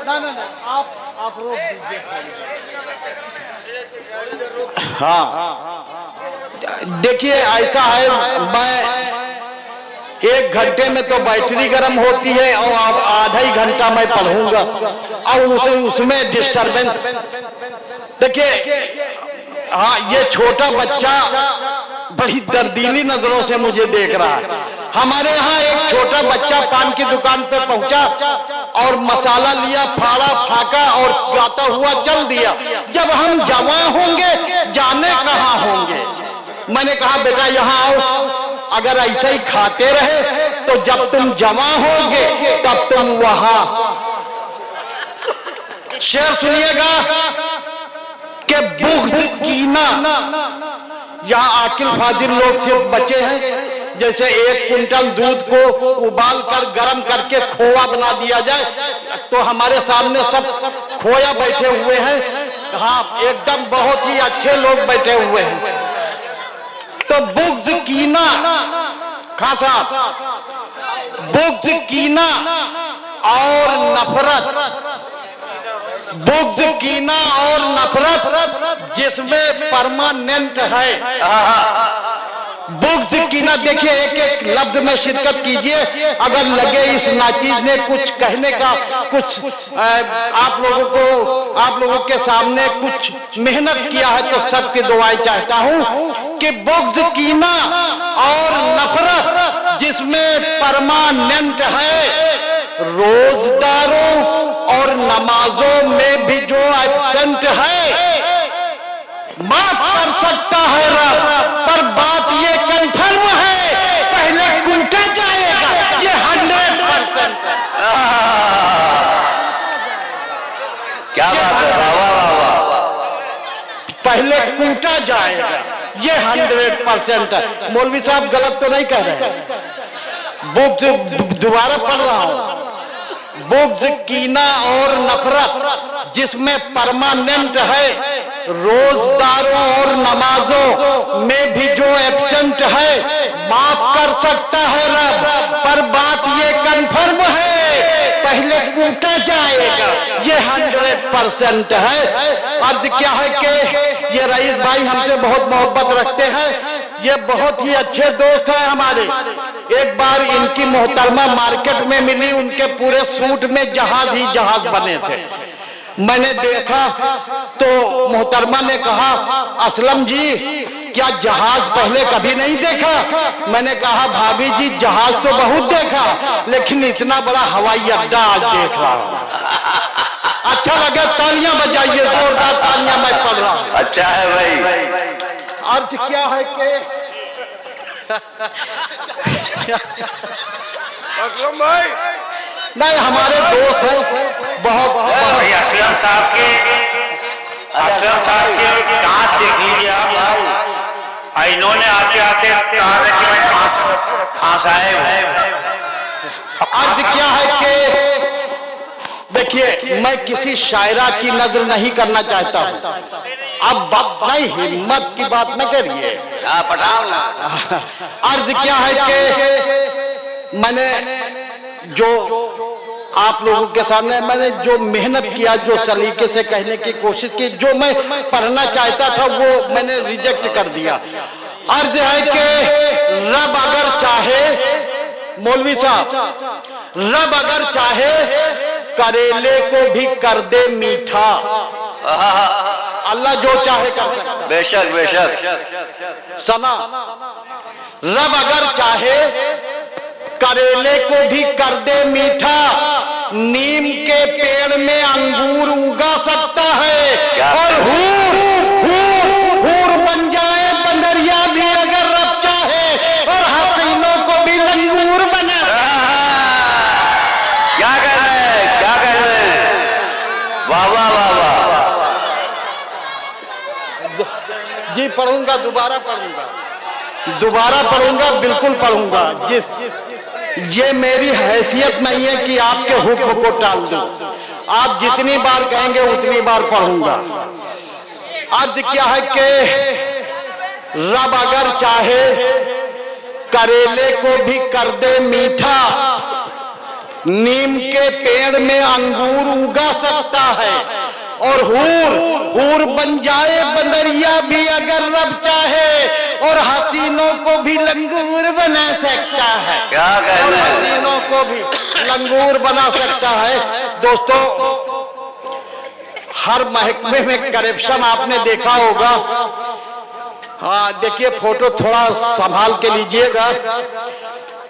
ना आप रोक दीजिए। हाँ देखिए ऐसा है, मैं 1 घंटे में तो बैटरी गर्म होती है और आधा ही घंटा मैं पढ़ूंगा और उसमें डिस्टरबेंस। देखिए हाँ, ये छोटा बच्चा बड़ी दर्दीली नजरों से मुझे देख रहा है। हमारे यहाँ एक छोटा बच्चा पान की दुकान पे पहुंचा और मसाला लिया, फाड़ा फाका और गाता हुआ चल दिया। जब हम जवान होंगे जाने कहाँ होंगे। मैंने कहा बेटा यहाँ आओ, अगर ऐसे ही खाते रहे तो जब तुम जवान होगे तब तुम वहां। शेर सुनिएगा कि बुग़्ज़ कीना, यहाँ आकिल फाजिल लोग सिर्फ बचे हैं। जैसे 1 क्विंटल दूध को उबाल कर गर्म करके खोआ बना दिया जाए, तो हमारे सामने सब खोया बैठे हुए हैं। हाँ एकदम बहुत ही अच्छे लोग बैठे हुए हैं। तो बुग़्ज़ कीना, खां साहब, बुग़्ज़ कीना और नफरत, बुग़्ज़ कीना और नफरत जिसमें परमानेंट है। बुग़्ज़ कीना देखिए, एक एक लफ्ज में शिरकत कीजिए। अगर लगे इस नाचीज ने कुछ कहने का, कुछ आप लोगों के सामने कुछ मेहनत किया है, तो सबकी दुआएं चाहता हूं कि बुग़्ज़ कीना और नफरत जिसमें परमानेंट है, रोजदारों और नमाजों में भी जो एब्सेंट है, माफ कर सकता है रब, पर बात ये कंफर्म है, पहले कूटा जाएगा, ये 100%। क्या बात है, वाह वाह वाह। पहले कूटा जाएगा, ये 100% है। मौलवी साहब गलत तो नहीं कह रहे हैं। बुग़्ज़ दोबारा पढ़ रहा हूं, बुग़्ज़ कीना और नफरत जिसमें परमानेंट है, रोजदारों और नमाजों में भी जो एब्सेंट है, माफ कर सकता है रब, पर बात ये कंफर्म है, पहले कूटा जाएगा, ये 100% है। अर्ज क्या है कि ये रईस भाई हमसे बहुत मोहब्बत रखते हैं, ये बहुत ही अच्छे दोस्त हैं हमारे। एक बार इनकी मोहतरमा मार्केट में मिली, उनके पूरे सूट में जहाज ही जहाज बने थे। मैंने देखा तो मोहतरमा ने कहा, असलम जी क्या जहाज पहले कभी नहीं देखा? मैंने कहा भाभी जी जहाज तो बहुत देखा, लेकिन इतना बड़ा हवाई अड्डा आज देख रहा हूं। अच्छा लगे, तालियां बजाइए, जोरदार तालियां मैं पढ़ रहा हूं। अच्छा है भाई। अर्ज क्या है कि भाई नहीं, हमारे दोस्त हैं बहुत भाई असलम साहब के दांत देख लीजिए आप। इन्होंने आते आते कहा था कि मैं खांसा है। अर्ज क्या है कि देखिए, मैं किसी शायरा की नजर नहीं करना चाहता हूं। अब बात नहीं, हिम्मत की बात न करिए, पटाओ ना। अर्ज क्या है कि मैंने जो आप लोगों के सामने मैंने जो मेहनत किया, जो सलीके से कहने की कोशिश की, जो मैं पढ़ना चाहता था वो मैंने रिजेक्ट कर दिया। अर्ज है कि रब अगर चाहे, मौलवी साहब, रब अगर चाहे करेले को भी कर दे मीठा। अल्लाह जो चाहे कर सकता है। बेशक बेशक। सना, रब अगर चाहे करेले को भी कर दे मीठा, नीम के पेड़ में अंगूर उगा सकता है, और हूर हूर हूर बन जाए बंदरिया भी अगर रब चाहे, और हसीनों को भी लंगूर बना। क्या कह रहे हैं, क्या कह रहे हैं? वाह वाह वाह वाह। जी पढ़ूंगा, दोबारा पढ़ूंगा, बिल्कुल पढ़ूंगा। ये मेरी हैसियत नहीं है कि आपके हुक्म को टाल दूं। आप जितनी बार कहेंगे उतनी बार पढ़ूंगा। अर्ज क्या है कि रब अगर चाहे करेले को भी कर दे मीठा, नीम के पेड़ में अंगूर उगा सकता है और हूर बन जाए बंदरिया भी अगर रब चाहे, और हसीनों को भी लंगूर बना सकता है। क्या और कहना है? हसीनों को भी लंगूर बना सकता है। दोस्तों, हर महकमे में करप्शन आपने देखा होगा। हाँ देखिए, फोटो थोड़ा संभाल के लीजिएगा।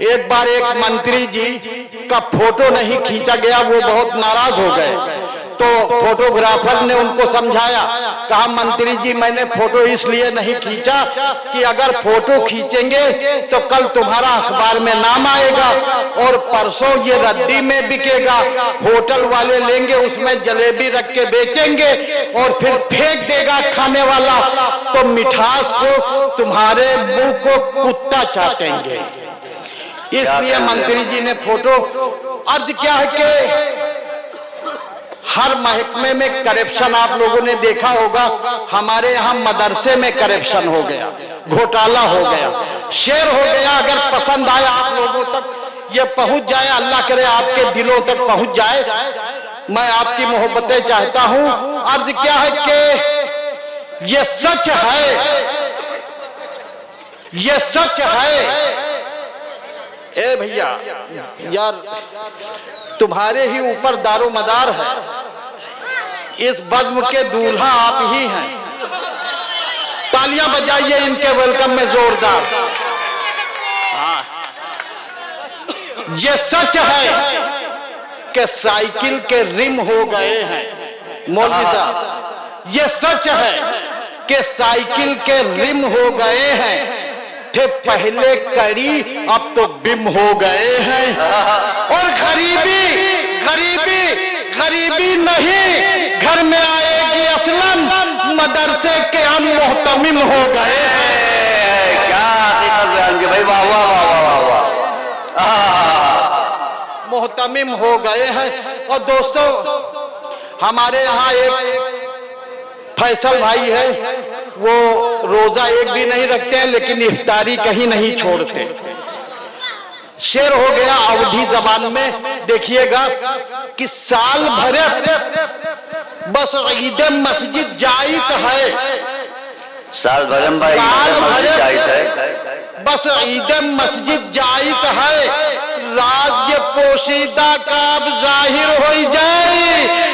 एक बार एक मंत्री जी का फोटो नहीं खींचा गया, वो बहुत नाराज हो गए। तो फोटोग्राफर ने उनको समझाया, कहा मंत्री जी मैंने फोटो इसलिए नहीं खींचा कि अगर फोटो खींचेंगे तो कल तुम्हारा अखबार में नाम आएगा और परसों ये रद्दी में बिकेगा, होटल वाले लेंगे, उसमें जलेबी रख के बेचेंगे और फिर फेंक देगा खाने वाला, तो मिठास को तुम्हारे मुंह को कुत्ता चाटेंगे। इसलिए मंत्री जी ने फोटो। अर्ज क्या है कि हर महकमे में करप्शन आप लोगों ने देखा होगा। हमारे यहाँ मदरसे में करप्शन हो गया, घोटाला हो गया, शेर हो गया। अगर पसंद आया आप लोगों तक ये पहुंच जाए, अल्लाह करे आपके दिलों तक पहुंच जाए, मैं आपकी मोहब्बतें चाहता हूं। अर्ज क्या है कि ये सच है, ये सच है। ए भैया यार, तुम्हारे ही ऊपर दारो मदार है। इस बज़्म के दूल्हा आप ही हैं। तालियां बजाइए इनके वेलकम में जोरदार। हाँ, ये सच है कि साइकिल के रिम हो गए हैं मौलवी साहब। ये सच है कि साइकिल के रिम हो गए हैं। थे पहले कड़ी, अब तो बिम हो गए हैं। और गरीबी नहीं घर में आएगी असलन, मदरसे के हम मोहतमिम हो गए हैं। क्या हकीकत है भाई, वाह वाह वाह वाह वाह। मोहतमिम हो गए हैं। और दोस्तों, हमारे यहाँ एक फैसल भाई है, वो रोजा एक भी नहीं रखते हैं लेकिन इफ्तारी कहीं नहीं छोड़ते। शेर हो गया अवधी जबान में। देखिएगा कि साल भरे बस ईद मस्जिद जाइत है, साल भरम भाई बस ईद मस्जिद जाइत है, राज्य पोशीदा का अब जाहिर हो जाए।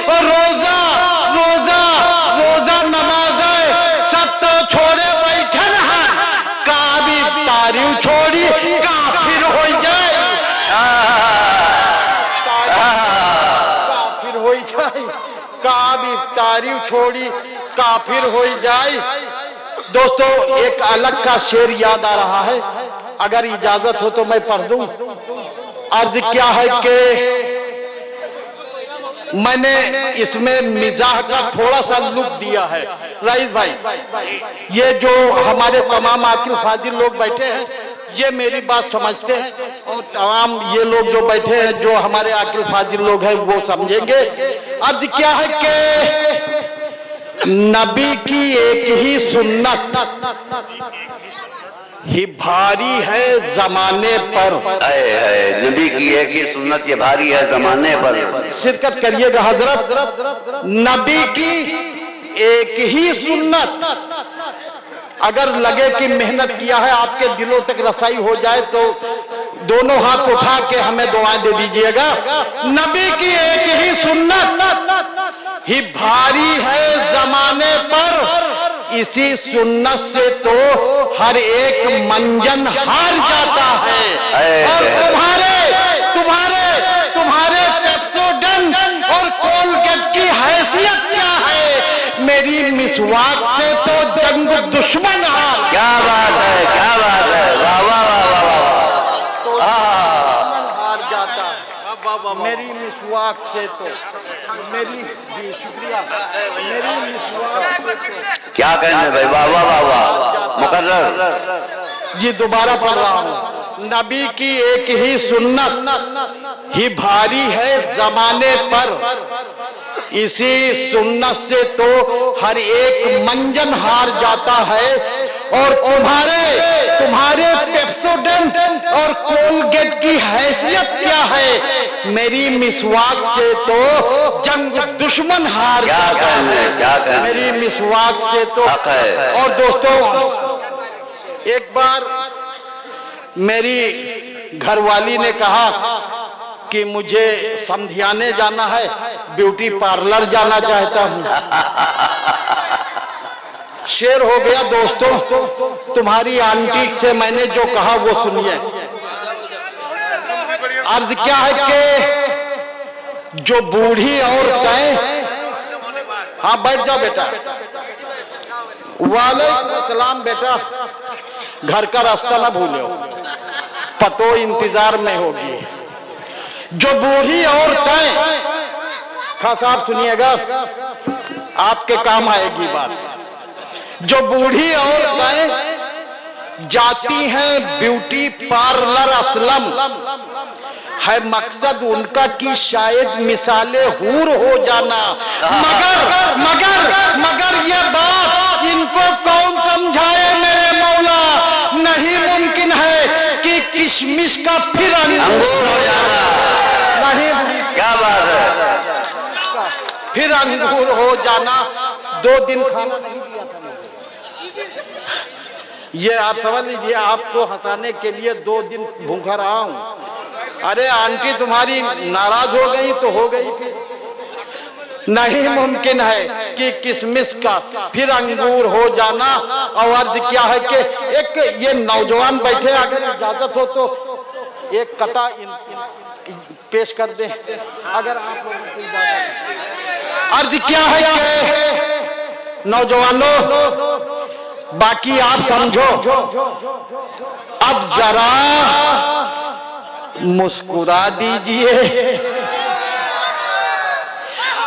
और रोजा रोजा रोजा नमाज सब तो छोड़े बैठन है, काबी तारीफ छोड़ी काफिर हो जाए, काफिर हो जाए, काबी तारीफ छोड़ी काफिर हो जाए। दोस्तों, एक अलग का शेर याद आ रहा है, अगर इजाजत हो तो मैं पढ़ दूं। अर्ज क्या है कि मैंने इसमें मिजाह का थोड़ा सा लुक दिया है। रईस भाई, ये जो हमारे तमाम आकिल फाजिल लोग बैठे हैं, ये मेरी बात समझते हैं, और तमाम ये लोग जो बैठे हैं, जो हमारे आकिल फाजिल लोग हैं, वो समझेंगे। अर्ज क्या है कि नबी की एक ही सुन्नत ही भारी है जमाने पर। नबी की एक ही सुन्नत ये भारी है जमाने पर। शिरकत करिएगा हजरत। नबी की एक ही सुन्नत, अगर लगे कि मेहनत किया है, आपके दिलों तक रसाई हो जाए, तो दोनों हाथ उठा के हमें दुआएं दे दीजिएगा। नबी की एक ही सुन्नत ही भारी है जमाने पर, इसी सुन्नत से तो हर एक मंजन हार जाता है। और तुम्हारे पेप्सोडेंट और कोलगेट की हैसियत क्या है? मेरी मिसवाक से तो जंग दुश्मन हार। क्या बात है, क्या बात है, वाह वाह वाह वाह। हार जाता है मेरी मिसवाक से तो। मेरी जी शुक्रिया, मेरी मिसवाक से तो। क्या कहने भाई, वाह वाह वाह वाह। मुकर्रर जी दोबारा पढ़ रहा हूं। नबी की एक ही सुन्नत ही भारी है जमाने पर, इसी सुन्नत से तो हर एक मंजन हार जाता है। और तुम्हारे पेप्सोडेंट और कोलगेट की हैसियत क्या है? मेरी मिसवाक से तो जंग दुश्मन हार जाता है, मेरी मिसवाक से तो। और दोस्तों, एक बार मेरी घरवाली ने कहा कि मुझे समधियाने जाना है, ब्यूटी पार्लर जाना चाहता हूं। शेर हो गया दोस्तों। तुम्हारी आंटी से मैंने जो कहा वो सुनिए। अर्ज क्या है कि जो बूढ़ी औरतें, हाँ बैठ जाओ बेटा। वालेकुम सलाम बेटा, घर का रास्ता ना भूलो, पतो इंतजार में होगी। जो बूढ़ी औरतें, खास आप सुनिएगा, आपके काम आएगी बात। जो बूढ़ी औरतें जाती हैं ब्यूटी पार्लर, असलम है मकसद उनका कि शायद मिसाले हूर हो जाना। मगर ये बात इनको कौन समझाए मेरे मौला? नहीं मुमकिन है कि किशमिश का फिर अंगूर हो जाना। नहीं, क्या बात है? फिर अंगूर हो जाना। 2 दिन खाना नहीं दिया था। ये आप समझ लीजिए, आपको हंसाने के लिए 2 दिन भूखा रहा हूं। अरे आंटी तुम्हारी नाराज हो गई तो हो गई, फिर नहीं मुमकिन है कि किशमिश का फिर अंगूर हो जाना। और अर्ज क्या है कि एक ये नौजवान बैठे, अगर इजाजत हो तो एक कथा पेश कर दे, अगर आप लोगों की इजाजत। अर्ज क्या है कि नौजवानों, बाकी आप समझो, अब जरा मुस्कुरा दीजिए,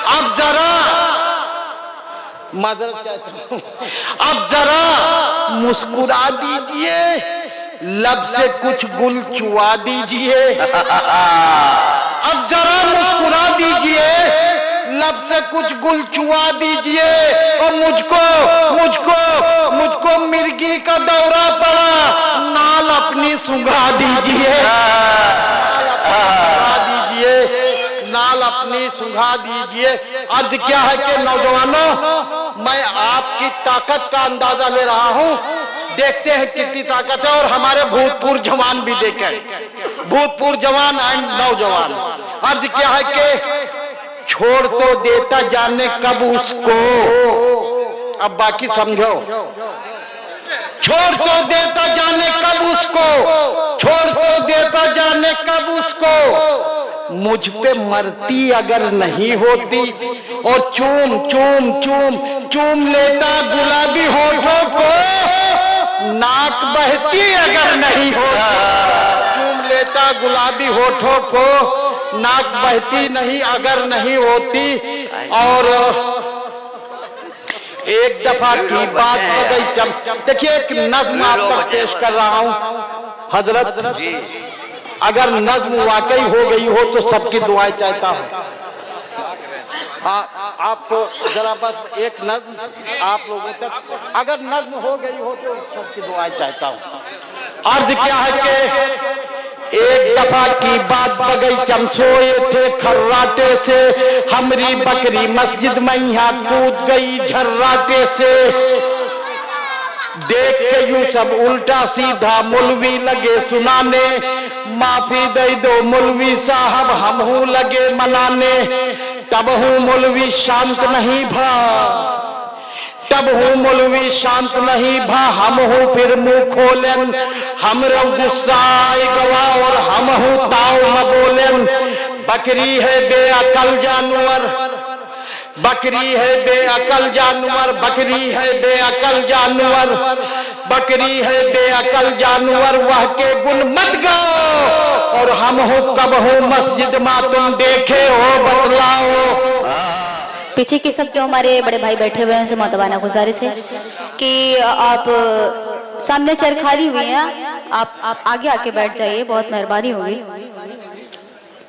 अब जरा माजरत चाहता हूं, अब जरा मुस्कुरा दीजिए, लब से कुछ गुल चुआ दीजिए। अब जरा मुस्कुरा दीजिए, लब से कुछ गुल चुआ दीजिए। और मुझको मिर्गी का दौरा पड़ा, नाल अपनी सुंघा दीजिए, नाल अपनी सुंघा दीजिए। अर्ज क्या है कि नौजवानों, मैं आपकी ताकत का अंदाजा ले रहा हूं, देखते हैं कितनी ताकत है। और हमारे भूतपूर्व जवान भी देखें, भूतपूर्व जवान एंड नौजवान। अर्ज क्या है कि छोड़ तो देता जाने कब उसको, अब बाकी समझो, छोड़ तो देता जाने कब उसको, छोड़ तो देता जाने कब उसको, मुझ पे मरती अगर नहीं होती। और चूम चूम चूम चूम लेता गुलाबी होठों को, नाक बहती अगर नहीं होती। चूम लेता गुलाबी होठों को, नाक बहती नहीं अगर नहीं होती। और एक दफा की बात हो गई। देखिए एक नज्म आप तक पेश कर रहा हूं हजरत, अगर नज्म वाकई हो गई हो तो सबकी दुआएं चाहता हूं। आप जरा बस एक नज्म आप लोगों तक, अगर नज्म हो गई हो तो सबकी दुआएं चाहता हूं। अर्ज क्या है कि एक दफा की बात बगीचम सोए थे खर्राटे से, हमरी बकरी मस्जिद में यहाँ कूद गई झर्राटे से। देख के यूं सब उल्टा सीधा मुलवी लगे सुनाने, माफी दे दो मुलवी साहब हम हूं लगे मनाने। तब हूं मुलवी शांत नहीं भा, तब हूं मुलवी शांत नहीं भा, हम हूं फिर मुंह खोलन, हमरो गुस्सा गवा और हम हूं ताव न बोलन। बकरी है बेअकल जानवर, बकरी है बेअकल जानवर, बकरी है बेअकल जानवर, बकरी है बेअकल जानवर, वह के गुण मत गाओ। और हम हो कब हो मस्जिद में तुम देखे हो बतलाओ। पीछे के सब जो हमारे बड़े भाई बैठे हुए हैं उनसे मोतबाना गुजारिश है कि आप सामने चेयर खाली हुई है, आप आगे आके बैठ जाइए, बहुत मेहरबानी होगी,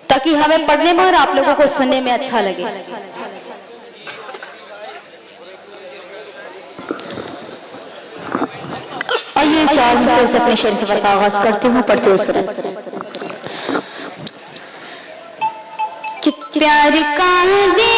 ताकि हमें पढ़ने में और आप लोगों को सुनने में अच्छा लगे। चाल से उसे अपने शेर सफर का आगाज करती हूँ, पढ़ती हूँ सुने। प्यार का दे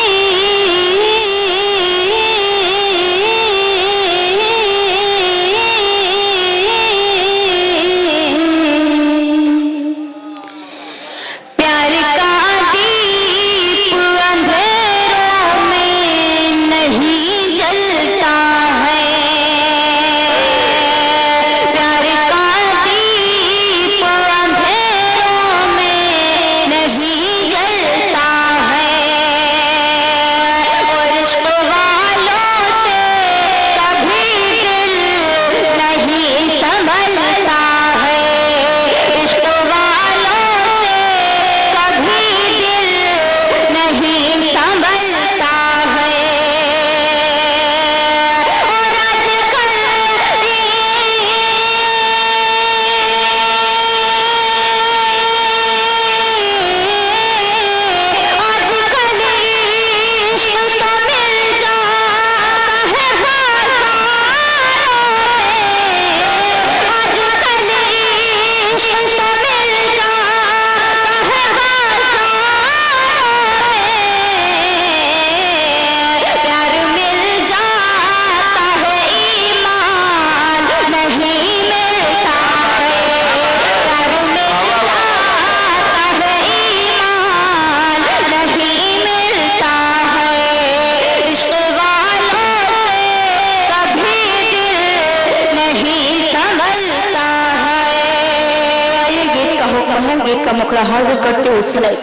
का मुखड़ा हाजिर करते हुए सुनाई।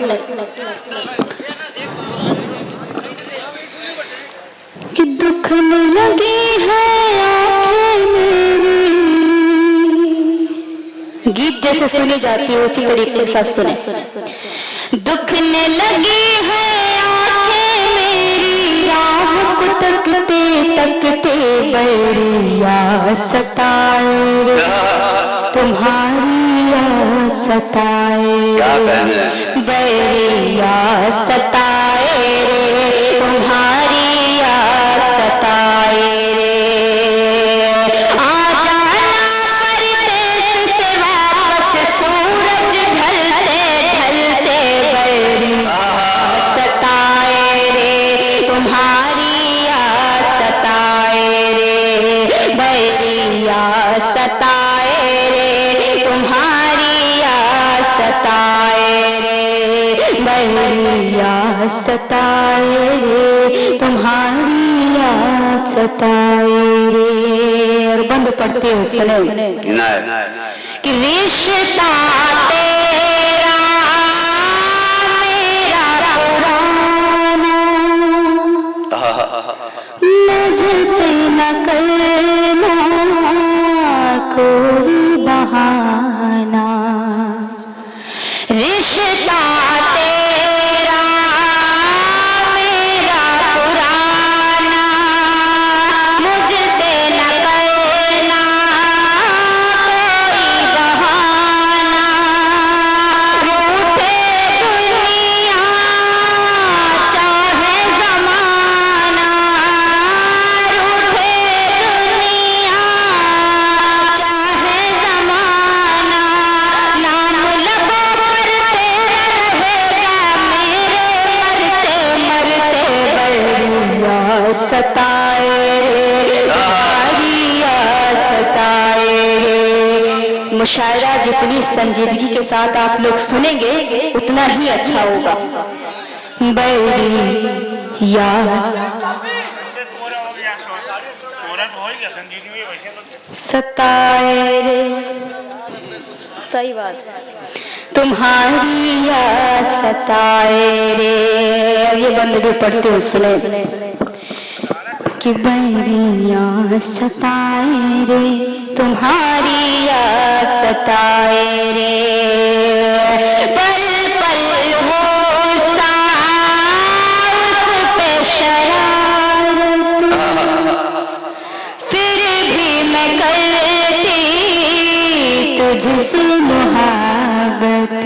कि दुख में लगी है आंखें मेरी, गीत जैसे सुनी जाती है उसी तरीके के साथ सुने। दुख ने लगी है आंखें मेरी, राह को तकते तकते बैरिया सताए रे, तुम्हारी सताए बैरिया सताए रे, तुम्हारी सताए रे। आ जाना परदेस से वापस, सूरज ढलते ढलते बैरिया सताए रे, तुम्हारी सताए रे, बैरिया सताए रे, तुम्हारी सताए रे, बैरिया सताए रे, तुम्हारी सताए रे। और बंद पढ़ते हो सुनो कि रिश्ता तेरा मेरा पुराना, मुझसे न करना कोई बहाना। रिश्ता तेरा मेरा पुराना, मुझसे न करना कोई बहाना। रूठे दुनिया चाहे जमाना, रूठे दुनिया चाहे जमाना, नाम लबों पर तेरा रहेगा मेरे मरते मरते, बैरिया सताए रे, बैरिया सताए रे। मुशायरा जितनी संजीदगी के साथ आप लोग सुनेंगे उतना ही अच्छा होगा। बैरिया सताए रे, सही बात, तुम्हारी सताए रे। ये बंद भी पढ़ते हो सुने कि बैरिया सताए रे, तुम्हारी सताए रे। पल पल हो उस पे शरारत, फिर भी मैं करती तुझसे मोहब्बत।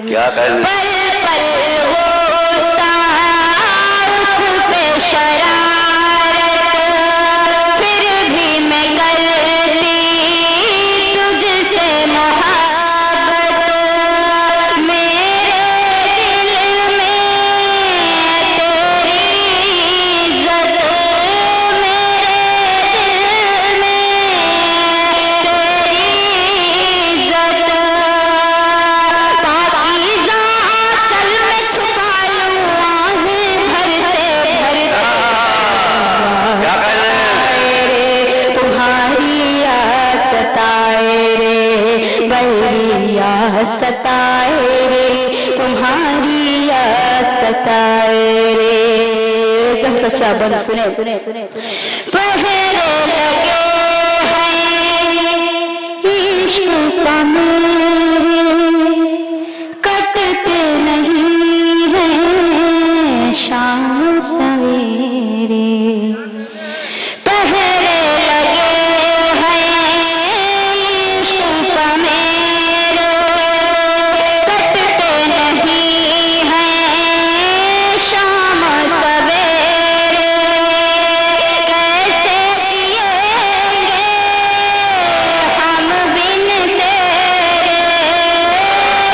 क्या कहना? पल पल हो उस पे शरारत, फिर भी मैं करती तुम्हारी याद सताए रे। एकदम सच्चा बन सुने पहरे लगे हैं इश्क का मेरे, कटते नहीं है शाम सवेरे। पहरे लगे हैं इश्क का मेरे, कटते नहीं है शाम सवेरे। कैसे जिएंगे हम बिन तेरे,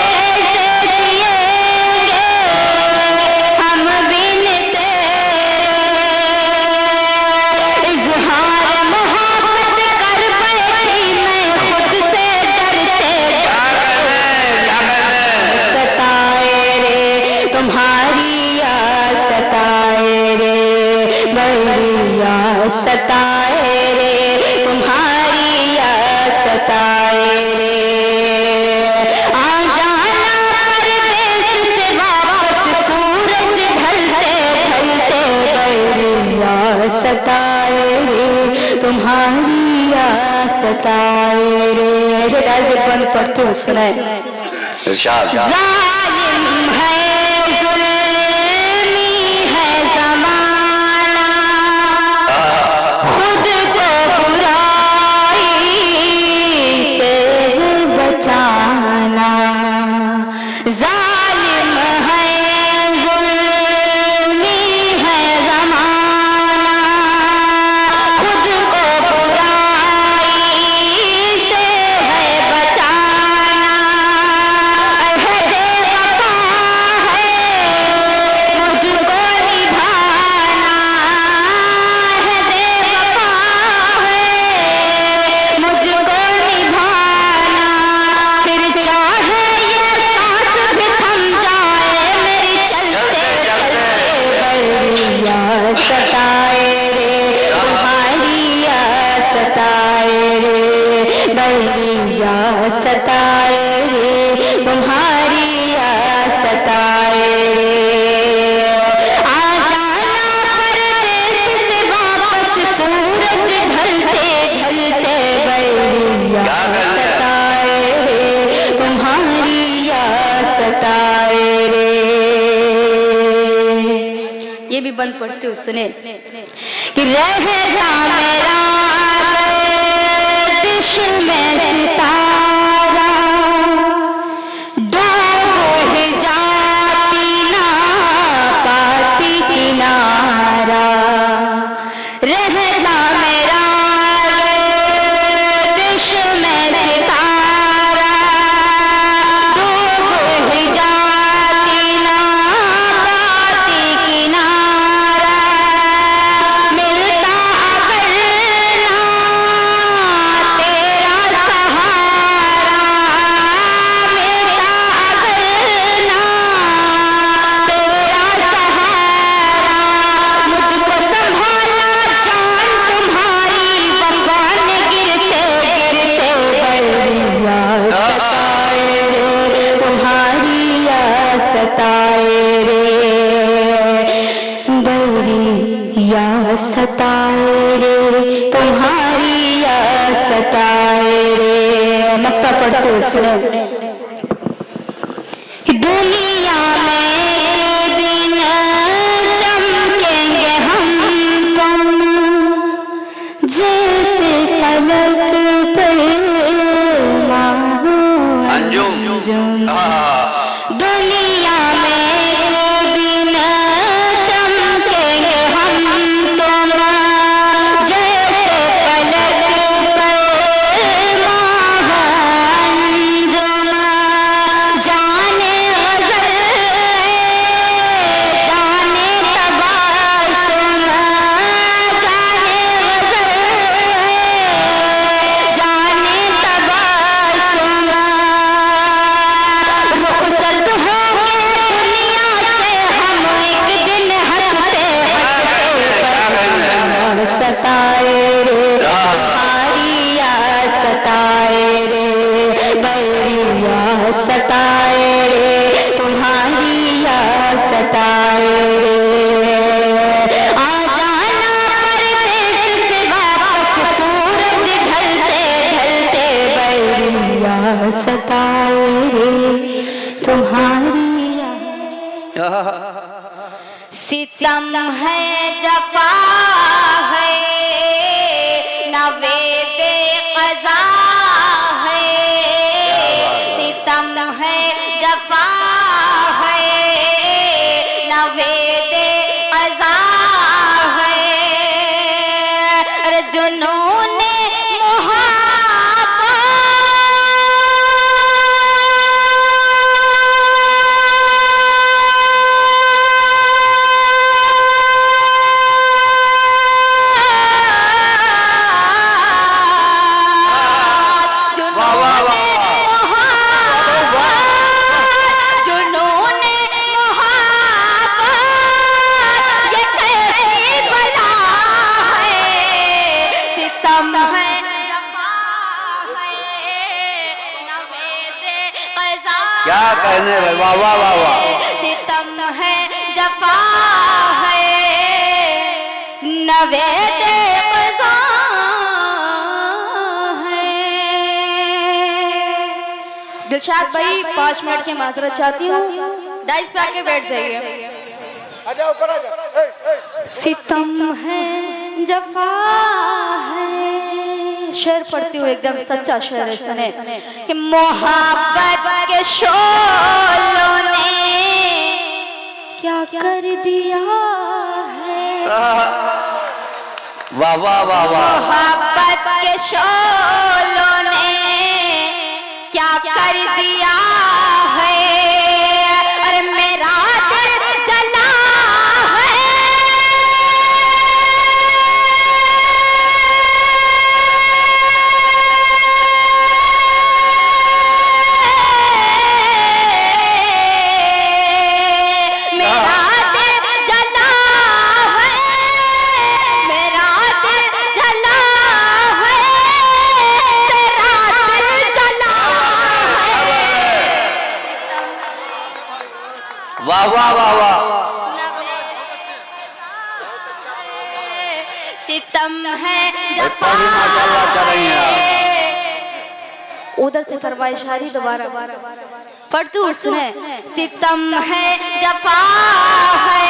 कैसे जिएंगे हम बिन तेरे। इज़हार मोहब्बत कर बैठी मैं खुद से डरते, सताए रे तुम्हारी याद सताए रे, बड़ी याद सताए रे तुम्हारी याद सताए रे। आ जाना परदेस से वापस सूरज ढलते ढलते, बड़ी याद सताए रे तुम्हारी याद सताए रे। बन पढ़ते हो सुनाए। इरशाद। जालिम है जुल्मी है ज़माना, खुद को बुराई से बचाना। जालिम है जुल्मी है ज़माना, खुद को बुराई से है बचाना। अहद वफा है मुझको निभाना, अहद वफा है मुझको निभाना। फिर चाहे ये सांस भी थम जाए मेरी चलते चलते, बड़ी याद सताए रे तुम्हारी याद सताए रे, बड़ी याद सताए रे तुम्हारी याद सताए रे। आ जाना परदेस से वापस सूरज ढलते ढलते, बड़ी याद सताए रे तुम्हारी याद सताए रे। ये भी बंद पढ़ते हो सुने कि रहता मेरा दिश में सितारा, डूब ही जाती ना पाती किनारा। रहता मेरा दिश में सितारा, डूब ही जाती ना पाती किनारा। मिलता अगर ना तेरा सहारा, मिलता अगर ना तेरा सहारा। मुझको संभाला जान तुम्हारी वफा ने गिरते गिरते, बड़ी याद सताए रे तुम्हारी याद सताए रे, बड़ी याद सताए रे तुम्हारी याद सताए रे। मक्का पढ़ते हो सुनो। दुनिया में दिन चमकेंगे हम तुम, जैसे पलक पर माहो अंजुम। दुनिया में दिन चमकेंगे हम तुम, जैसे पलक पर माहो अंजुम। जाने सितम है जफा है न वेदे क़ज़ा है, सितम है जफा है न वेदे क़ज़ा है। अरे जुनून क्या कहने भाई, वाह वाह वाह वाह। सितम है जफा है नवेदे क़ज़ा है। दिलशाद भाई 5 मिनट की माजरत चाहती हूँ, डाइस पे आके बैठ जाइए। सितम है जफा है, शेर पढ़ती हूँ एकदम सच्चा शेर है, सुने कि मोहब्बत के शोलों ने क्या कर दिया है। वाह वाह वाह वाह। मोहब्बत के शोलों ने क्या कर दिया है। अरे मेरा दिल जला है, वाह वाह वाह वाह। सितम है जफा माशाल्लाह कर रही हैं। उधर से फरमाइशारी दोबारा पढ़ती हूँ, सुने। सितम है जफा है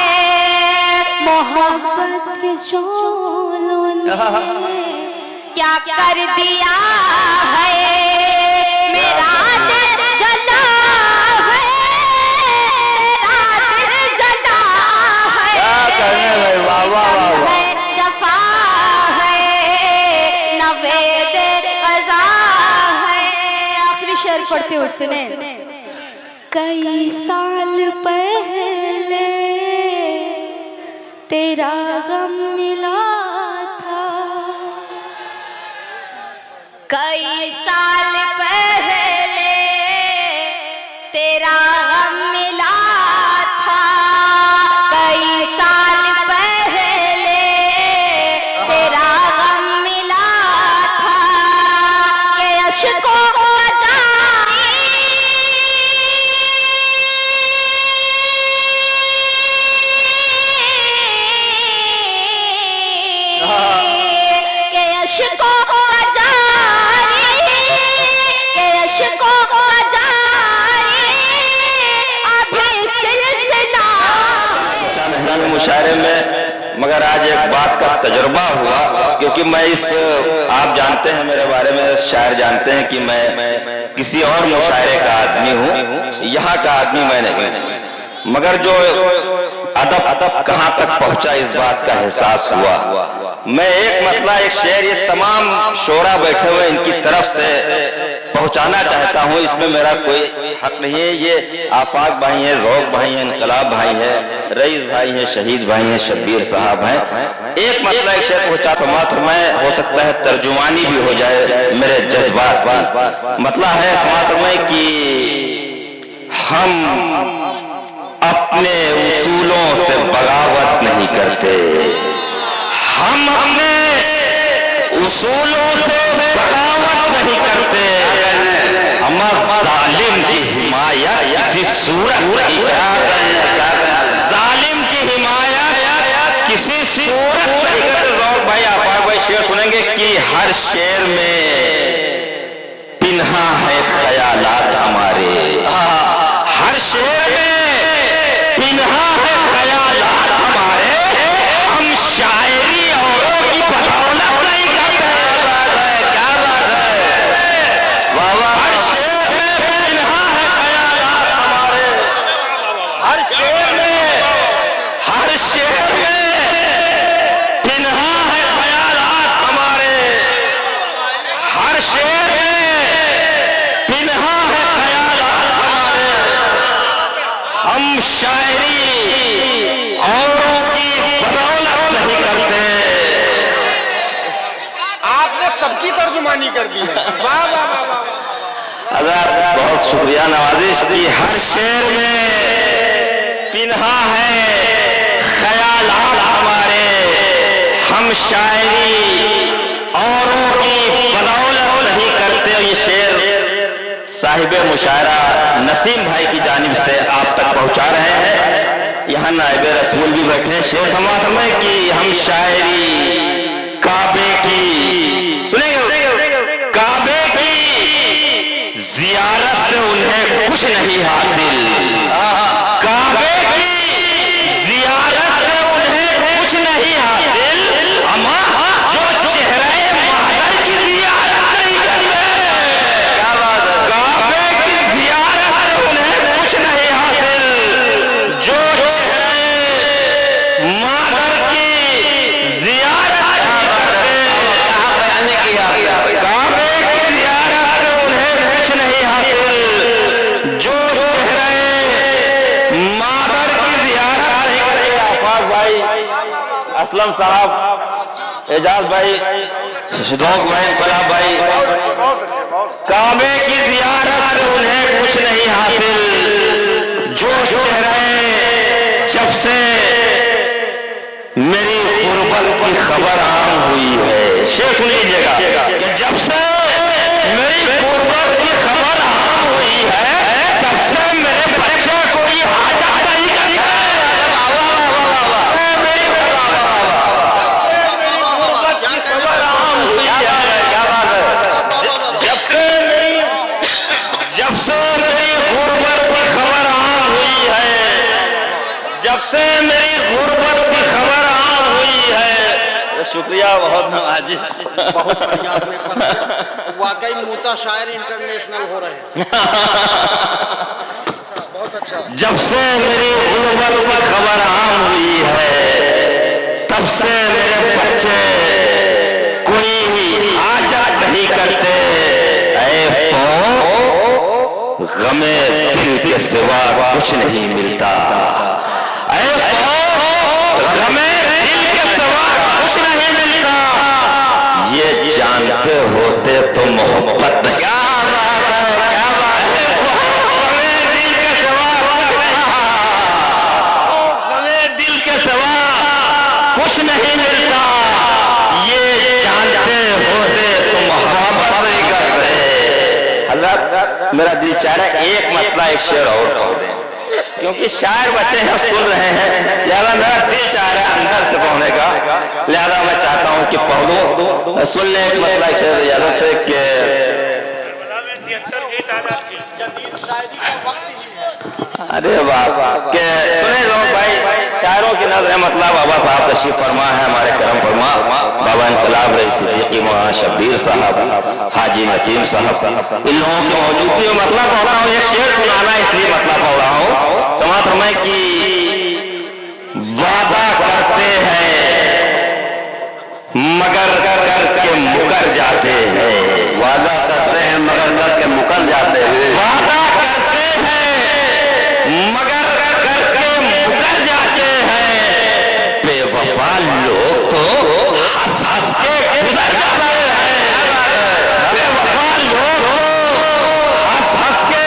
मोहब्बत के शोलों ने क्या कर दिया है। मेरा दिल जला है, तेरा दिल जला है। क्या कहने भाई, वाह वाह वाह वाह। जफा है न वेदे क़ज़ा है। आखिरी शेर पढ़ती हूँ, सुने। कई साल पहले तेरा गम मिला था, कई साल पहले तेरा गम मिला था, कई साल पहले तेरा गम मिला था। के अश्कों का जारी के अश्कों का जारी, के अश्कों का जारी अभी सिलसिला। अच्छा महरान मुशायरे में, मगर आज एक बात का तजुर्बा हुआ, क्योंकि मैं इस, आप जानते हैं मेरे बारे में, शायर जानते हैं कि मैं किसी और मुशायरे का आदमी हूँ, यहाँ का आदमी मैं नहीं। मगर जो अदब कहाँ तक पहुंचा इस बात का एहसास हुआ। मैं एक मतला, एक शेर ये तमाम शोरा बैठे हुए इनकी तरफ से पहुंचाना चाहता हूं। इसमें मेरा कोई हक नहीं है। ये आफाक भाई हैं, ज़ौक़ भाई हैं, इनकलाब भाई है, रईस भाई हैं, शहीद भाई हैं, शब्बीर साहब हैं। एक मतला एक शेर पहुंचा समात्र में, हो सकता है तर्जुमानी भी हो जाए मेरे जज्बात की। मतला है समात्र में कि हम अपने उसूलों से बगावत नहीं करते, हम अपने उसूलों से बगावत नहीं करते, हम जालिम की हिमायत किसी सूरत नहीं करते, जालिम की हिमायत किसी सूरत नहीं करते। ज़ौक़ भाई, आफाक भाई शेर सुनेंगे कि हर शेर में पिन्हा है ख्यालात हमारे, हर शेर में पिन्हा है ख्यालात हमारे, हम शायरी औरों की बदौलत नहीं करते। क्या बात है, वाह वाह। हर शेर में पिन्हा है ख्यालात हमारे, हर शेर में, हर शेर में पिन्हा है ख्यालात हमारे, हर शेर में पिन्हा है ख्यालात हमारे, हम शायरी औरों की बदौलत नहीं करते। आपने सबकी तर्जुमानी कर दी है। वाह वाह वाह वाह। हज़रत बहुत शुक्रिया नवाजिश की। हर शेर में पिन्हा है ख्यालात हमारे, हम शायरी औरों की बदौलत नहीं करते। ये शेर साहिब मुशायरा नसीम भाई की जानिब से आप तक पहुंचा रहे हैं। यहाँ नायब रसूल भी बैठे हैं। शेर फरमाते कि हम शायरी काबे की, सुनेंगे, काबे की जियारत से उन्हें कुछ नहीं हासिल, काबे की जियारत से उन्हें कुछ नहीं हासिल, अमा जो चेहरे मादर की जियारत नहीं करते। क्या बात है, काबे की जियारत से उन्हें कुछ नहीं हासिल, जो चेहरे मादर की जियारत नहीं करते। कहाँ बयान किया, काबे की जियारत से उन्हें कुछ नहीं हासिल, जो चेहरे मादर की जियारत नहीं करते। आफाक भाई, असलम साहब, एजाज भाई, शशोक भाई, कलाब भाई, काबे की जियारत से उन्हें कुछ नहीं हासिल, जो चेहरे जब से मेरी गुर्बत की खबर आम हुई है। शेर सुन लीजिएगा कि जब से मेरी गुर्बत की खबर आम हुई है, तब से मेरे बच्चे कोई हाजत नहीं करता। मेरी गुर्बत की खबर आम हुई है। क्या बात है, जब से मेरी गुर्बत की खबर आम हुई है, जब से मेरी गुर्बत की खबर आम हुई है। शुक्रिया बहुत नवाजिश। बहुत बढ़िया आपने पढ़ा। वाकई मूता शायर इंटरनेशनल हो रहे हैं। बहुत अच्छा। जब से मेरी गुर्बत की खबर आम हुई है, तब से मेरे बच्चे कोई हाजत नहीं करते। ऐ गमे दिल के सिवा कुछ नहीं मिलता, ऐ गमे दिल के सिवा कुछ नहीं मिलता। ये जानते होते तो मोहब्बत नहीं। क्या बात है, क्या बात है। गमे दिल के सिवा, गमे दिल के सिवा कुछ नहीं मिलता। ये जानते होते तो मोहब्बत नहीं करते। हज़रत मेरा दिल चाह रहा है एक मसला, एक शेर और कह दें, क्योंकि शायर बच्चे हैं सुन रहे हैं, लिहाजा मेरा दिल चाह रहा है अंदर से पढ़ने का। लिहाजा मैं चाहता हूं कि पढ़ूं, सुन लें एक मसला, एक शेर इजाजत है कि अरे वाह के सुने लोग भाई, शायरों की नजर मतलब बाबा साहब तशरीफ फरमा है, हमारे करम फरमा बाबा इनकलाब रईस सिद्दीकी मौलाना शब्बीर साहब, हाजी नसीम साहब, इन लोगों की मौजूदगी में मतलब पढ़ रहा हूँ। एक शेर सुनाना इसलिए मतलब पढ़ रहा हूँ। समात फरमाए कि वादा करते हैं मगर करके मुकर जाते हैं, वादा करते हैं मगर करके मुकर जाते हैं, वादा करते हैं मगर करके मुकर जाते हैं। बेवफा लोग तो हंस हंस के गुजर जाते हैं, बेवफा लोग हंस हंस के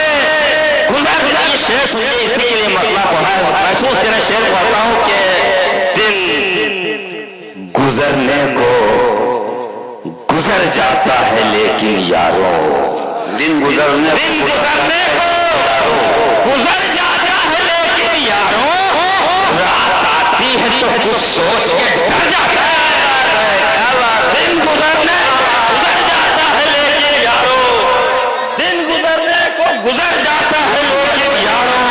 गुजर जाते हैं। शेर सुनिए, इसी के लिए मतलब पढ़ा है, महसूस करें। शेर पढ़ता हूं कि दिन गुजरने को गुजर जाता है लेकिन यारों, दिन गुजरने को गुजर जाता है लेकिन यारों, रात आती है तो कुछ सोच के डर जाता है। दिन गुजरने को गुजर जाता है लेकिन यारों, दिन गुजरने को गुजर जाता है लेकिन यारों,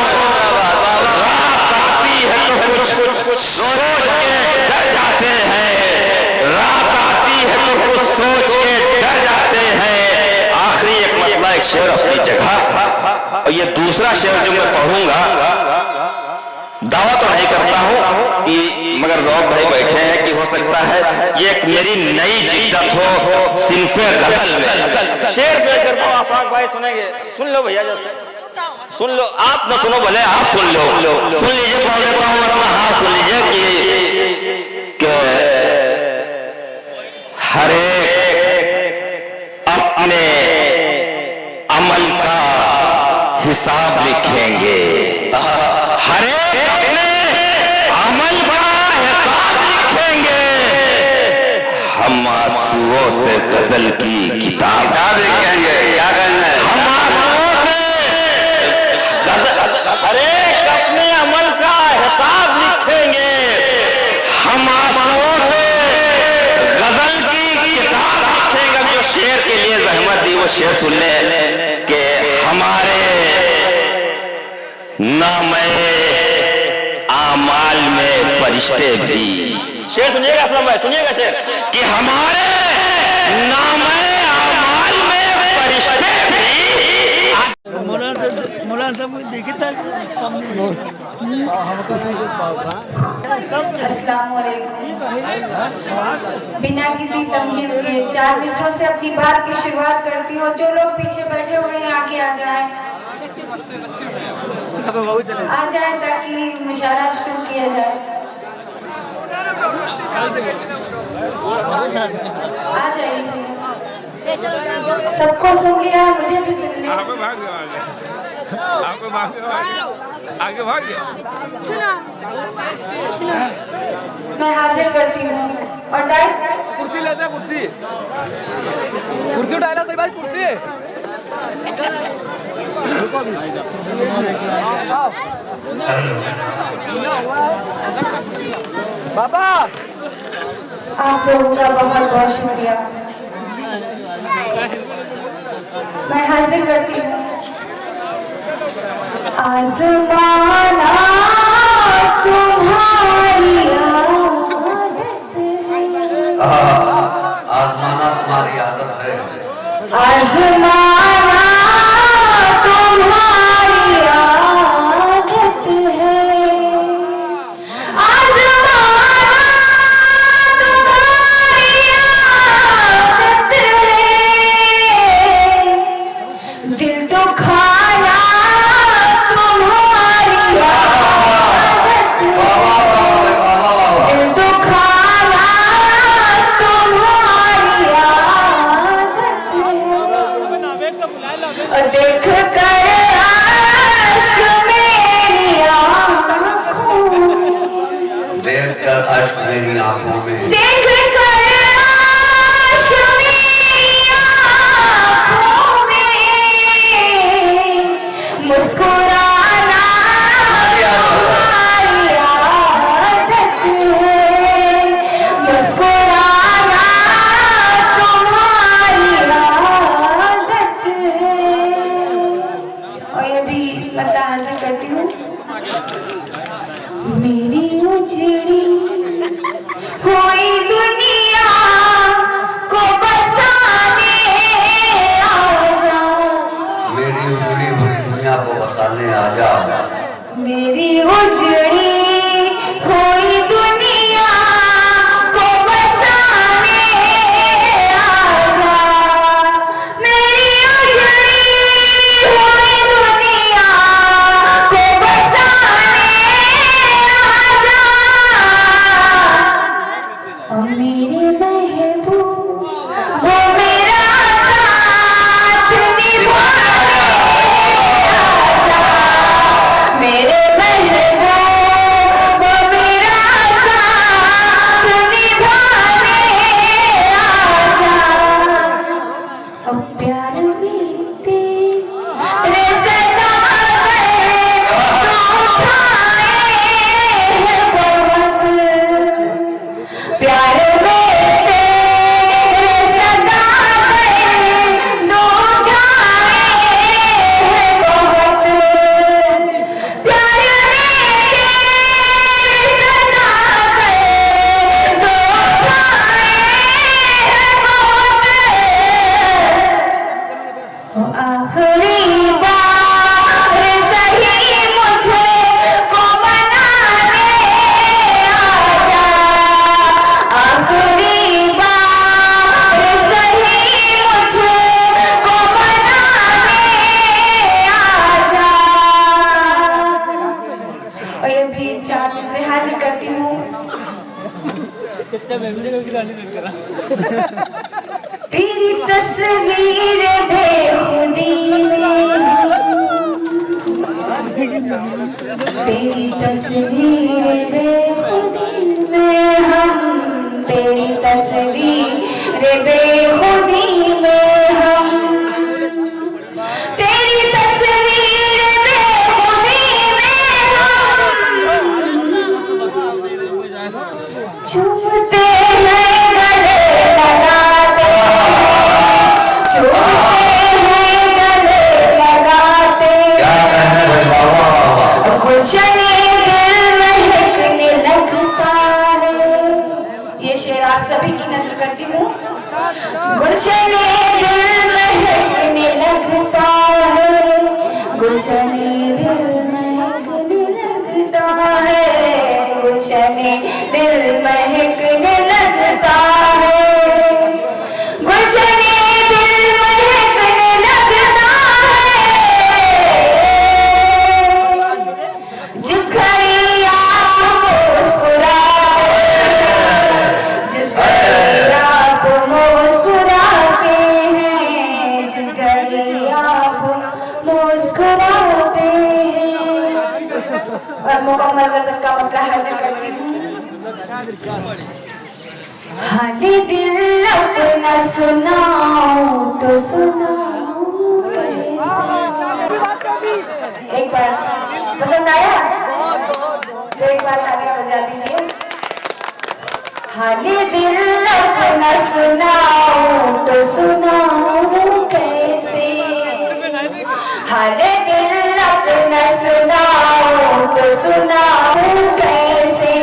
रात आती सोच के डर जाते हैं, रात आती है तो कुछ सोच के डर जाते हैं। आखिरी एक मतला एक शेर अपनी जगह, और ये दूसरा शेर जो मैं पढ़ूंगा, दावा तो नहीं करता हूं कि, मगर जौब भाई बैठे हैं कि हो सकता है ये एक मेरी नई जिद्दत हो सिनफे गजल में। शेर पेश करता हूँ, आफाक भाई सुनेंगे, सुन लो भैया, जैसे सुन लो, आप न सुनो भले आप सुन लो, सुन लीजिए, पढ़ लेता हूँ अपना हाथ सुन लीजिए कि हर एक अपने अमल का हिसाब लिखेंगे, हर एक अपने अमल का हिसाब लिखेंगे, हम आंसुओं से गजल की किताब लिखेंगे। क्या कहना है? हम आंसुओं से हर एक अपने अमल का हिसाब लिखेंगे, हम आंसुओं से गजल की किताब लिखेंगे। जो शेर के लिए जहमत दी वो शेर सुन ले कि हमारे नामे आमाल में फरिश्ते भी, शेर सुनिएगा असलम भाई, सुनिएगा शेर कि हमारे नामे आमाल में फरिश्ते भी। अस्सलामुअलैकुम। बिना किसी तमहीद के 4 मिसरों से अपनी बात की शुरुआत करती हूँ। जो लोग पीछे बैठे हुए हैं आगे आ जाएं, ताकि मुशायरा शुरू किया जाए। आ जाइए, सबको सुन लिया, मुझे भी सुन लिया। आगे भाग गया। मैं हाजिर करती हूँ और कुर्सी लेना, कुर्सी उठाना, सही बात, कुर्सी बाबा। आप लोगों का बहुत बहुत शुक्रिया। मैं हाजिर करती हूँ। आज़माना तुम्हारी आज़माना तुम्हारी आदत है। आज़माना तुम्हारी आदत है। आज़माना तुम्हारी आदत है। दिल तो खाना तुम्हारी आदत है। दिल तो खाना तुम्हारी आदत है। देख कर अश्क मेरी आँखों में, देख कर अश्क मेरी आंखों में, देख कर अश्क मेरी आँखों में, मुस्कुराना तुम्हारी आदत है। मुस्कुराना तुम्हारी आदत है। और ये भी पता हासिल करती हूँ। मेरी उजड़ी हुई दुनिया को बसाने आजा। मेरी उजड़ी हुई दुनिया को बसाने आजा। मेरी उजड़ी हुई दुनिया को बसाने आजा। मेरी उजड़ी हुई दुनिया को बसाने आजा। और मेरे महबूब वो मेरा साथ निभाने आजा। मेरे महबूब हाजिर करती हूँ। तेरी तस्वीर बेखुदी में, तेरी तस्वीर बेखुदी में हम, तेरी तस्वीर बेखुदी में हम, तेरी तस्वीर बेखुदी में हम चूमते हैं गले लगाते, चूमते हैं गले लगाते, गुलशने दिल महकने लगता है। ये शेर आप सभी की नजर करती हूँ। गुलशने दिल महकने लगता है, गुलशने दिल महकने लगता है, गुलशने दिल महकने लगता है, गुलशने दिल महकने लगता है। जिस घड़ी आप मुस्कुराते, जिस घड़ी आप मुस्कुराते हैं, जिस घड़ी आप मुस्कुराते हैं। और मुकम्मल गजल का मौका हाजिर करती हूँ। हाले दिल अपना सुनाऊं तो सुनाऊं कैसे। एक बार पसंद आया तो एक बार तालियां बजा दीजिए। हाले दिल अपना सुनाऊं तो सुनाऊं कैसे, हाले दिल अपना सुनाऊं तो सुनाऊं कैसे,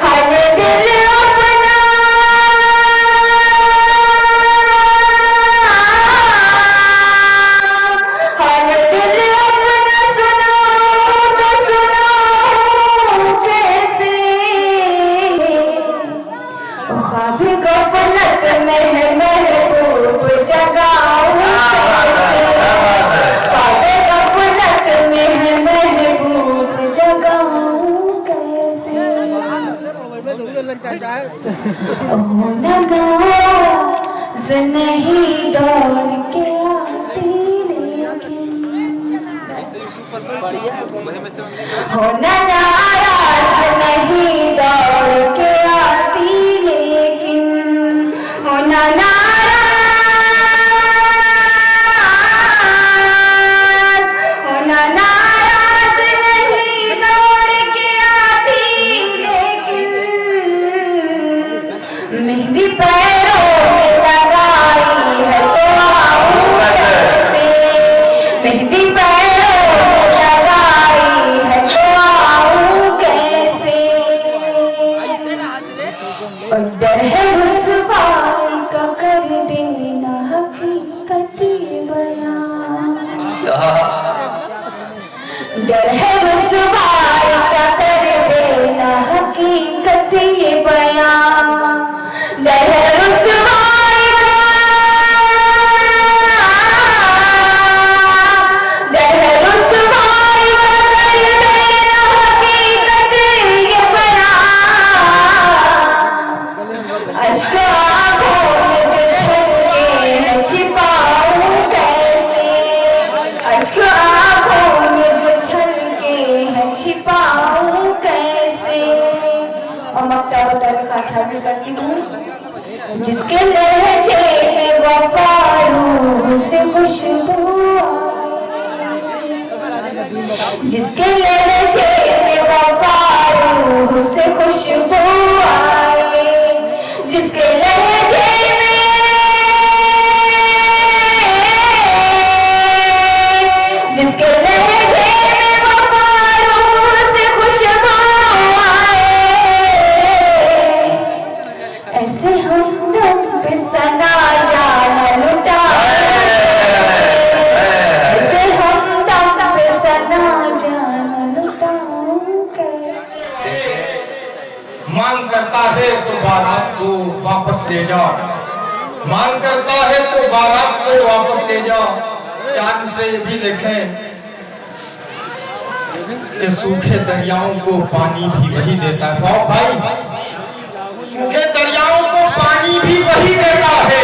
हाले दिल अपना, हाले दिल अपना सुनाऊं तो सुनाऊं कैसे, ख्वाब गफलत में महबूब जगाऊं कैसे, ख्वाब गफलत में महबूब जगाऊं कैसे। ओ नाराज़ नहीं दौड़ के आती लेकिन, हो नाराज़ नहीं दौड़ के आती लेकिन, हो नाराज़, हो नाराज़ नहीं दौड़ के आती लेकिन, मेहंदी पैरों में लगाई है तो आऊं कैसे, मेहंदी पैरों में लगाई है तो आऊं कैसे। और डर है रुसवाई का कर देना हकीकत बयान, डर है रुसवाई का कर देना हकीकत ये बयान, डर है रुसवाई का, डर है रुसवाई का कर देना हकीकत ये बयान। अश्क आँखों में जो छलके हैं छिपाऊं कैसे, अश्क आँखों में जो छलके हैं छिपाऊं कैसे। और मक्ता बता खास हाजिर करती हूँ। जिसके लहजे में वफा रूह से खुशबू आए, जिसके लहजे में वफा रूह से खुशबू आए, जिसके लहजे में, जिसके लहजे में वफा रूह से खुशबू आए, ऐसे हमदम पे सना जाना लुटा, ऐसे हमदम पे सना जाना लुटाऊं कैसे। मांग करता है तो बारात को वापस ले जा, मांग करता है तो बारात को वापस ले जा। चांद से भी देखें कि सूखे दरियाओं को पानी भी वही देता है। वाह भाई, सूखे दरियाओं को पानी भी वही देता है,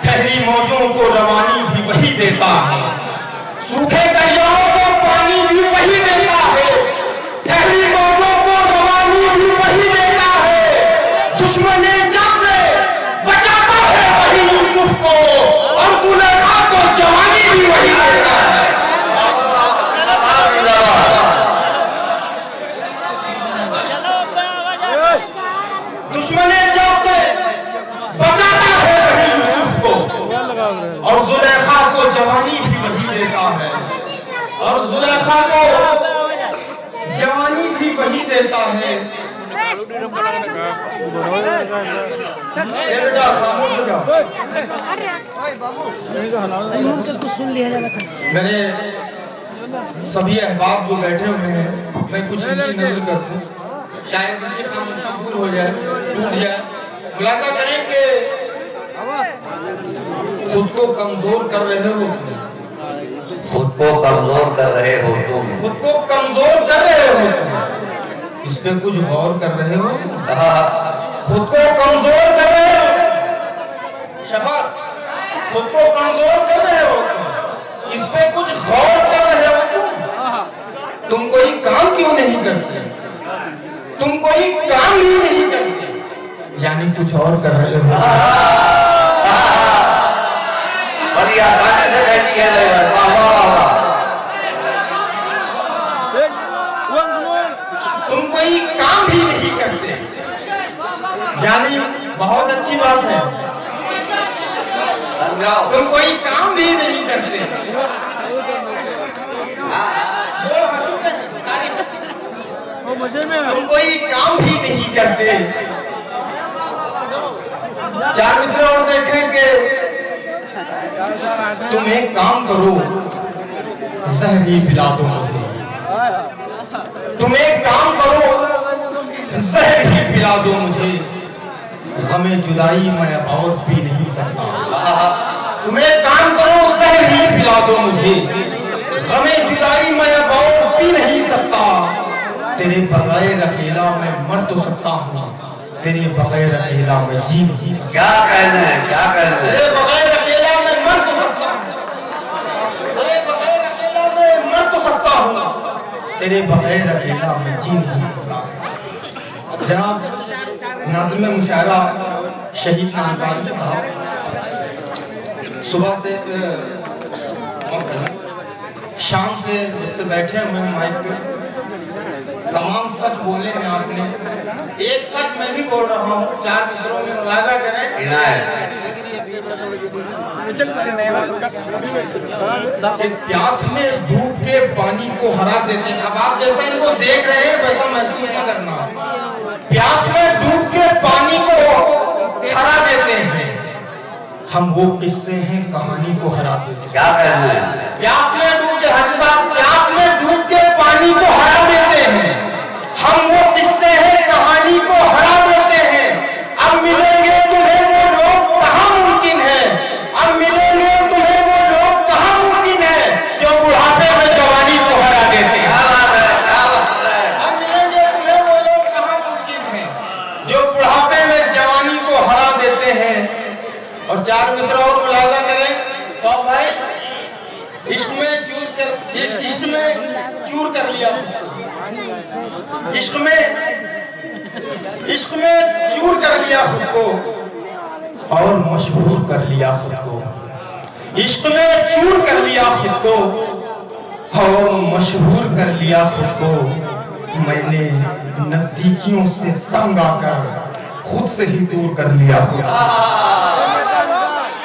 ठहरी मौजों को रवानी भी वही देता है। सूखे दरियाओं को पानी भी वही देता है, ठहरी मौजों को रवानी भी वही देता है। दुश्मन जब से बचाता है वही यूसुफ को, और जुलेखा को जवानी भी वही देता है। दुश्मन जब से बचाता है वही यूसुफ को, और जुलेखा को जवानी भी वही देता है, और जुलेखा को जवानी भी वही देता है। ये बेटा खामोश हो जाओ। मेरे सभी अहबाब जो बैठे हुए हैं, मैं कुछ इनकी नजर कर दूं, शायद इनकी खामोशी दूर हो जाए, टूट जाए। मुलाजा करें कि खुद को कमजोर कर रहे हो, खुद को कमजोर कर रहे हो तुम, खुद को कमजोर कर रहे हो तुम, इस पे कुछ गौर कर रहे हो। खुद को कमजोर कर रहे हो शफा, खुद को कमजोर कर रहे हो तुम, इस पे कुछ गौर कर रहे हो तुम कोई काम क्यों नहीं करते, तुम कोई काम ही नहीं करते, यानी कुछ और कर रहे हो। बड़ी आसानी से कहती है। तुम कोई काम भी नहीं करते, यानी बहुत अच्छी बात है, तुम कोई काम भी नहीं करते। तुम कोई काम भी नहीं करते। चार मिसरे और देखेंगे। तुम एक काम करो, जहर ही पिला दो मुझे। तुम एक काम करो, जहर ही पिला दो मुझे, गमे जुदाई मैं और पी नहीं सकता। तुम एक काम करो, जहर ही पिला दो मुझे, गमे जुदाई मैं और पी नहीं सकता। तेरे बगैर अकेला मैं मर तो सकता हूँ, तेरे बगैर अकेला मैं जी नहीं। क्या कहना है, क्या कहना है? तेरे बगैर अकेला मैं मर तो सकता हूँ, तेरे बगैर अकेला मैं मर तो सकता हूँ, तेरे बगैर अकेला मैं जी नहीं सकता। जनाब नाज़िम मुशायरा शहीद नानकानी साहब सुबह से शाम से बैठे हुए हैं माइक पे, तमाम सच बोले हैं आपने, एक सच मैं भी बोल रहा हूँ, चार मिसरों में मुलाजा करें। प्यास में डूब के पानी को हरा देते हैं। अब आप जैसा इनको देख रहे हैं वैसा महसूस न करना। प्यास में डूब के पानी को हरा देते हैं, हम वो किस्से हैं कहानी को हरा देते हैं। क्या कहना है? प्यास में डूब के प्यास में डूब के पानी को हरा देते हैं, हम वो किस्से हैं कहानी को हरा देते हैं। अब मिलेंगे तुम्हें वो लोग कहाँ मुमकिन है, अब मिलेंगे तुम्हें वो लोग कहाँ मुमकिन है, जो बुढ़ापे में जवानी को हरा देते हैं। अब मिलेंगे तुम्हें वो लोग कहाँ मुमकिन है, जो बुढ़ापे में जवानी को हरा देते हैं। और चार मिसरा और मुलाजा करें सब भाई। इश्क में चूर कर लिया, इश्क में चूर कर लिया खुद को, और मशहूर कर लिया खुद को। इश्क में चूर कर लिया खुद को, और मशहूर कर लिया खुद को। मैंने नजदीकियों से तंग आकर खुद से ही दूर कर लिया खुद को।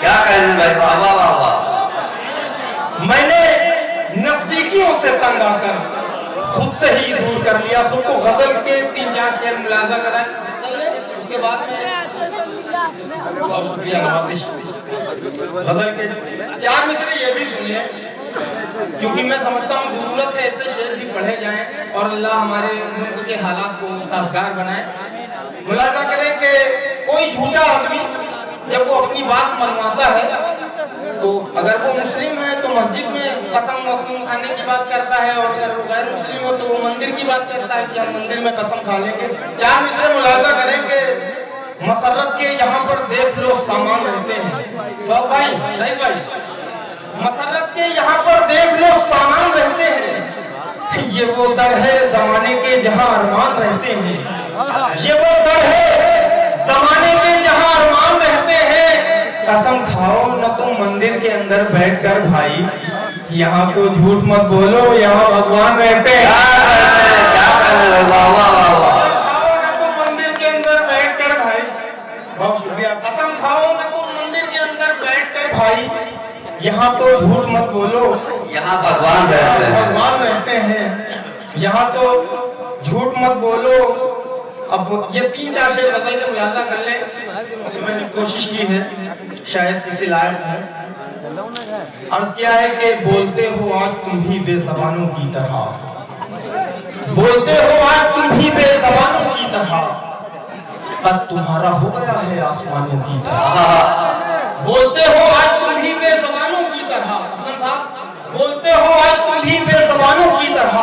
क्या कहना भाई? वाह वाह वाह। मैंने नजदीकियों से तंग आकर खुद से ही दूर कर लिया खुद को। गजल के 3-4 शेर मुलाजा करा, उसके बाद में बहुत शुक्रिया नवाजिश। गजल के 4 मिसरे ये भी सुनिए, क्योंकि मैं समझता हूँ जरूरत है ऐसे शेर भी पढ़े जाएं और अल्लाह हमारे मुल्क के हालात को साजगार बनाए। मुलाजा करें कि कोई झूठा आदमी जब वो अपनी बात मनवाता है, तो अगर वो मुस्लिम है तो मस्जिद में कसम वक़्तम खाने की बात करता है, और अगर वो गैर मुस्लिम हो तो वो मंदिर की बात करता है कि हम मंदिर में कसम खा लेंगे। 4 मिसरे मुलाजा करेंगे। मसरत के यहाँ पर देख लो सामान रहते हैं। तो भाई रईस भाई, मसरत के यहाँ पर देख लो सामान रहते हैं। ये वो दर है जमाने के जहाँ अरमान रहते हैं। ये वो दर है जमाने के जहाँ अरमान रहते हैं। कसम खाओ न तुम मंदिर के अंदर बैठकर भाई, यहाँ तो झूठ मत बोलो, यहाँ भगवान रहते हैं। खाओ न तुम मंदिर के अंदर बैठकर भाई, बहुत शुक्रिया। कसम खाओ न तुम मंदिर के अंदर बैठकर भाई, यहाँ तो झूठ मत बोलो, यहाँ भगवान रहते हैं। भगवान रहते हैं। यहाँ तो झूठ मत बोलो। अब ये 3-4 शेर गजल के मुलाजा कर ले, तो मैंने कोशिश की है, शायद किसी लायक है। अर्ज किया है कि बोलते हो आज तुम भी बेज़बानों की तरह, बोलते हो आज तुम भी बेज़बानों की तरह, कद तुम्हारा हो गया है आसमानों की तरह। बोलते हो आज तुम भी बेज़बानों की तरह, असलम साहब, बोलते हो आज तुम भी बेज़बानों की तरह,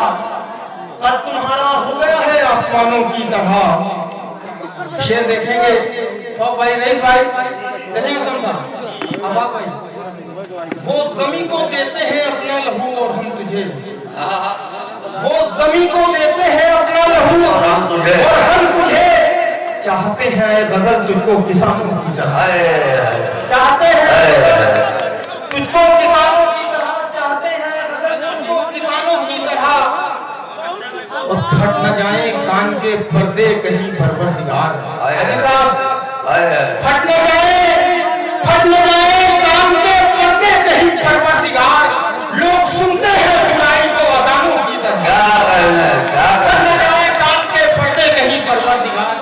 कद तुम्हारा हो गया है आसमानों की तरह। शेर देखेंगे तो भाई रईस भाई देखेंगे समझा। अब आप भाई, वो ज़मीं को देते हैं अपना लहू और हम तुझे, वो ज़मीं को देते हैं अपना लहू और हम तुझे, चाहते हैं गजल तुझको किसानों की तरह, चाहते हैं तुझको किसानों की तरह, चाहते हैं गजल तुझको किसानों की तरह, और फट न जाए कान के पर्दे कहीं परवरदिगार। फट न जाए कान के पर्दे कहीं परवरदिगार, लोग सुनते हैं बुराई को अजानों की तरह। फट न जाए कान के पर्दे कहीं परवरदिगार,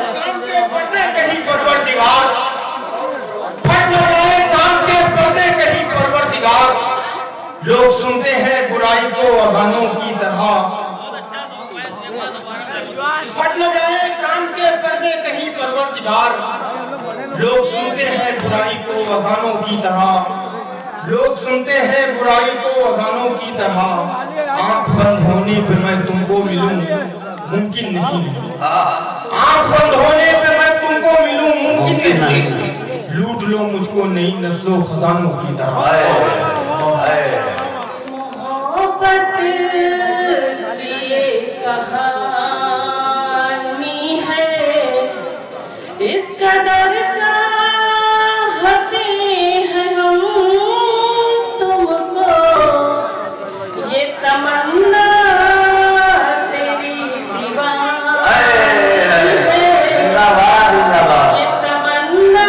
कान के पर्दे कहीं परवरदिगार, फट न जाए कान के पर्दे कहीं परवरदिगार, लोग सुनते हैं बुराई को अजानों की तरह। फट न जाए कान के पर्दे कहीं परवरदिगार, लोग सुनते हैं बुराई को अजानों की तरह, लोग सुनते हैं बुराई को अजानों की तरह। आंख बंद होने पे मैं तुमको मिलूं मुमकिन नहीं, आंख बंद होने पे मैं तुमको मिलूं मुमकिन नहीं, लूट लो मुझको नई नस्लों खजानों की तरह। मोहब्बत की कहानी है, इस कदर चाहते हैं हम तुमको, ये तमन्ना तेरी दीवानी है, ये तमन्ना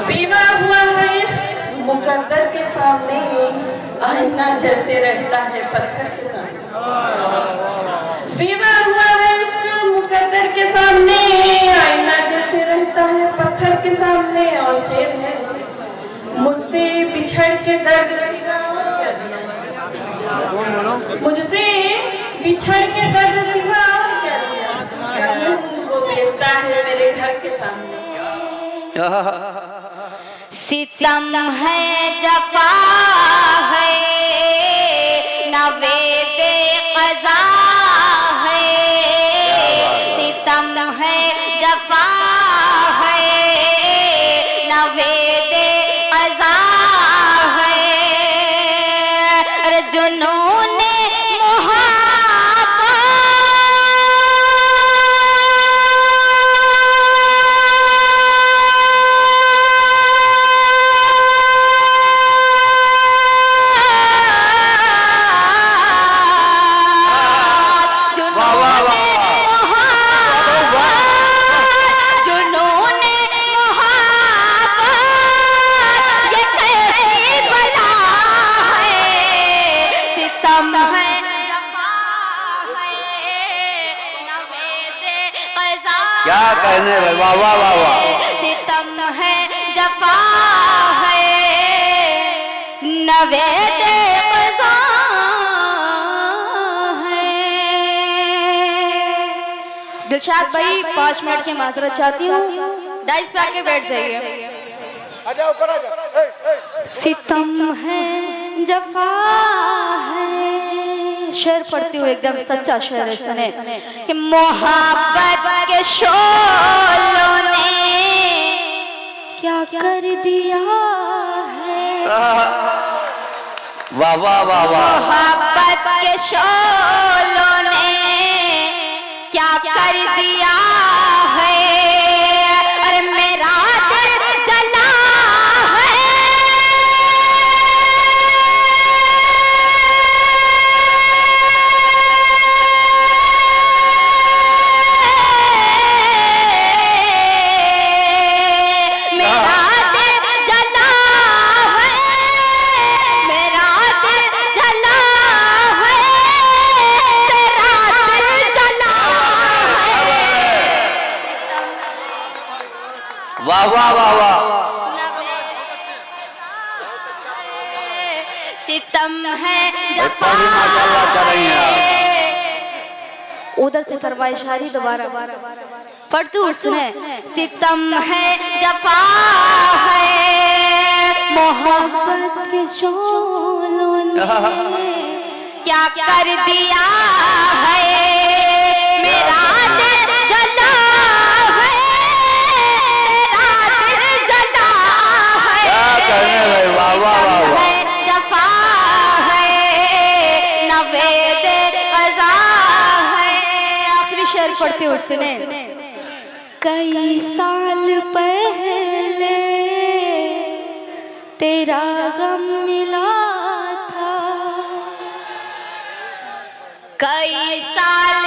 विवाह हुआ है इश्क मुकद्दर के सामने, आईना जैसे रहता है पत्थर के सामने। विवाह हुआ है इश्क मुकद्दर के सामने, आईना जैसे रहता है पत्थर के सामने। और शेर है, मुझसे बिछड़ के दर्द मुझसे बिछड़ के दर्द सिवा क्या दिया, वो बेचता है मेरे घर के सामने। सितम है जफा है ना वेदे क़ज़ा है, सितम है जफा है कहने भाई, वाह वाह वाह वाह। सितम है जफा है नवेद क़ज़ा है। दिलशाद भाई 5 मिनट की माजरत चाहती हूँ, डाइस पे आके बैठ जाइए। सितम है जफा है, शेर पढ़ती हूँ एकदम सच्चा शेर है, सुने कि मोहब्बत के शोलों ने क्या कर दिया है। वाह वाह वाह वाह। मोहब्बत के शोलों ने क्या कर दिया है। अरे मेरा दिल जला है। मेरा दिल जला है। मेरा दिल जला है। तेरा दिल जला है। वाह वाह वाह वाह। सितम है बड़ी माशाल्लाह कर रही हैं आप। उधर से फरमाइशारी दोबारा पढ़ तू सुने। सितम है जफा है मोहब्बत के शोलों ने क्या कर दिया है। मेरा दिल जला है। तेरा दिल जला है। क्या कहने भाई, वाह वाह वाह वाह। है जफा है नवेद क़ज़ा है। आखिरी शेर पढ़ती हूँ सुने। कई साल पहले तेरा गम मिला था। कई साल